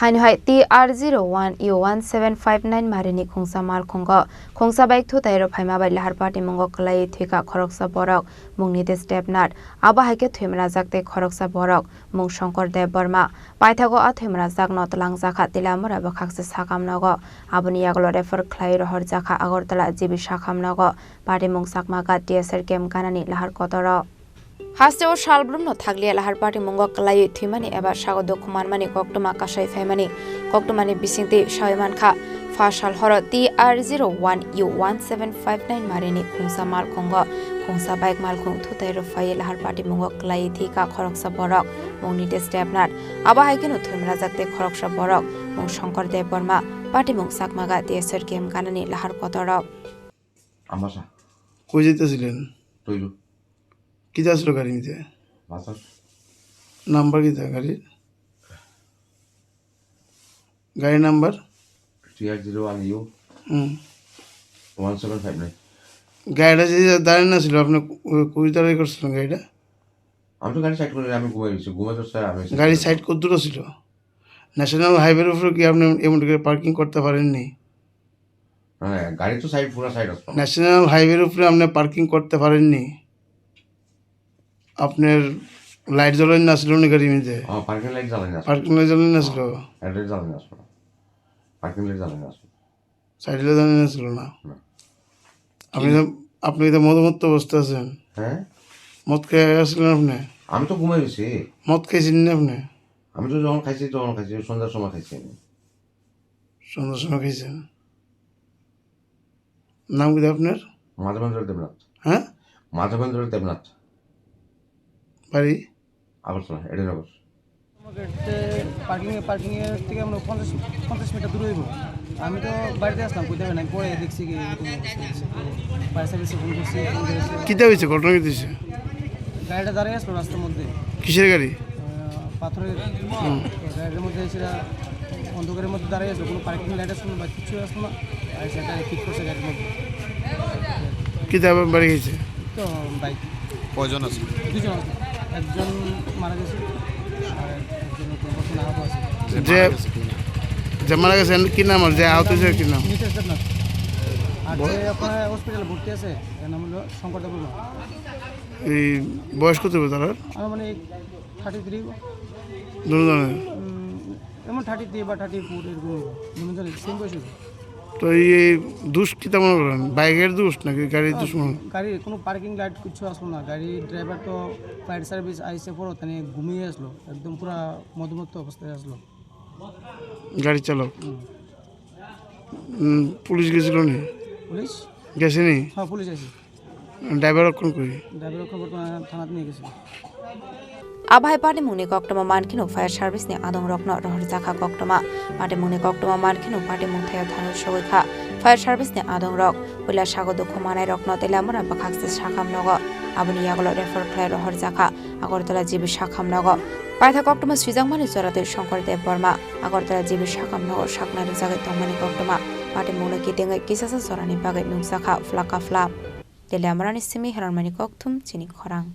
Hainhai TR01U1759 Marini Khongsa Mal Khongo Khongsa Baik Thu Tairo Phaima Bai Lahar Party Mongo Klai Thika Khoroksa Borok Mungni de Step Nat Aba Haike Thimra Jakte Khoroksa Borok Mung Shankar Dev Burma Paithago a Thimra Jak Notlang Jakha Tilamura Bakhakse Sakam Nago Abuni Yaglo refer Klai Rohor Jakha Agortala Jibi Shakam Nago Party Mung Sakma Ga TSR Kem Kanani Lahar Kotoro Hasteo Shalbrum no Thaglia Lahar Party Mongo Klai Thimani Eba Shagodo Kumarmani Koktuma Kashai Famani Koktumani Bisinti Shaiman Kha Fashal Horo TR01U1759 Marini Khongsa Mal Khongo Khongsa Baik Mal Khong Thutai Rufai Lahar Party Mongo Klai Thika Khoroksa Borok Mungni de Step Nat Aba Haikenu Thimra Jakte Khoroksa Borok Mung Shankar Dev Burma Party Mung Sakmaga TSR Kem Kanani Lahar Kotoro Amasa কই যেতেছিলেন তৈরু কি যাচ্ছিল গাড়ি নিতে বাতাস number কি গাড়ির গাড়ির number TR01U 1759 গাড়িটা যে দাঁড়িয়ে না ছিল আপনি কই দাঁড়িয়ে করছিলেন গাড়িটা আমি তো গাড়ি সাইড করে আমি ঘুমাই গেছি ঘুমাই তো স্যার আমি গাড়ি সাইড কত দূর ছিল ন্যাশনাল হাইওয়ের উপরে কি আপনি এমন করে পার্কিং করতে পারেননি হ্যাঁ গাড়ি তো সাইড পুরো সাইড আছে ন্যাশনাল হাইওয়ের উপরে আপনি পার্কিং করতে পারেননি আপনার লাইট জ্বলেন না ছিল না গাড়ির মধ্যে পার্কিং লাইট জ্বালানি আছে পার্কিং লাইট জ্বলেন না ছিল লাইট জ্বালানি আছে পার্কিং লাইট জ্বালানি আছে সাইডে জ্বলেন না ছিল না আপনি তো মদমত্ত অবস্থা আছেন হ্যাঁ মদ খেয়ে আসলেন আপনি আমি তো ঘুমাই গেছি মদ খাইছেন না আপনি আমি তো যখন খাইছি সন্ধ্যার সময় খাইছি আমি সন্ধ্যার সময় খাইছেন নাম কি আপনার মাধবেন্দ্র দেবনাথ হ্যাঁ মাধবেন্দ্র দেবনাথ বাড়ি আগরতলা এডিনগর পার্কিংয়ের থেকে আমরা 50 মিটার দূরে হইব আমি তো বাড়িতে আসলাম কইতে হবে না পরে দেখছি কি ফায়ার সার্ভিসে ফোন করছি কিতা হয়েছে ঘটনা কি হয়েছে গাড়িটা দাঁড়িয়ে আসলো রাস্তার মধ্যে কিসের গাড়ি পাথরের গাড়ির মধ্যে এসে অন্ধকারের মধ্যে দাঁড়িয়ে আসলো কোনো পার্কিং লাইট আসলো বা কিছু আসলো না আর সেটা ঠিক করছে গাড়ির মধ্যে কিতা বাড়ি গেছে তো বাইক কয়জন আছে দুজন আছে একজন মারা গেছে আর একজন বর্তমানে আহত আছে যে মারা গেছে কি নাম আর যে আহত হয়েছে কি নাম নিতেশ দেবনাথ আর যে আপনার হসপিটালে ভর্তি আছে এর নাম হলো শঙ্কর দেব বর্মা এই বয়স কত হবে তার আমার মানে 33 দুজনের এমন 33 বা 34 এরকম দুজনের সেম বয়স হবে তো এই দোষ কি তেমন করেন বাইকের দোষ নাকি গাড়ির দোষ গাড়ির কোনো পার্কিং লাইট কিছু আসলো না গাড়ির ড্রাইভার তো ফায়ার সার্ভিস আইসে পড়ো তাই ঘুমিয়ে আসলো একদম পুরো মধ্যমত্ত অবস্থায় আসলো গাড়ি চালক পুলিশ গেছিল নি পুলিশ গেছে নি হ্যাঁ পুলিশ আছে ড্রাইভার রক্ষণ করি ড্রাইভার বর্তমানে থানাতে নিয়ে গেছিল Abhai Party Muni Koktoma Mankino Fire Service ni Adong Rokno Rohor Jakha Koktoma Party Muni Koktoma Mankino Party Mungthaya Thanur Shogikha Fire Service ni Adong Rok Pula Shagodo Khumanai Rokno Telamura Bakhakse Shakam Nogo Abuni Yaglo refer Klai Rohor Jakha Agortala Jibi Shakam Nogo Paitha Koktoma Swijangmani Jorate Shankar Dev Burma Agortala Jibi Shakam Nogo Shaknari Jagai Tongmani Koktoma Party Muni Kitingai Kisasa Sorani Bagai Nungsakha Flaka Fla Telamurani Simi Haranmani Koktum Chini Khorang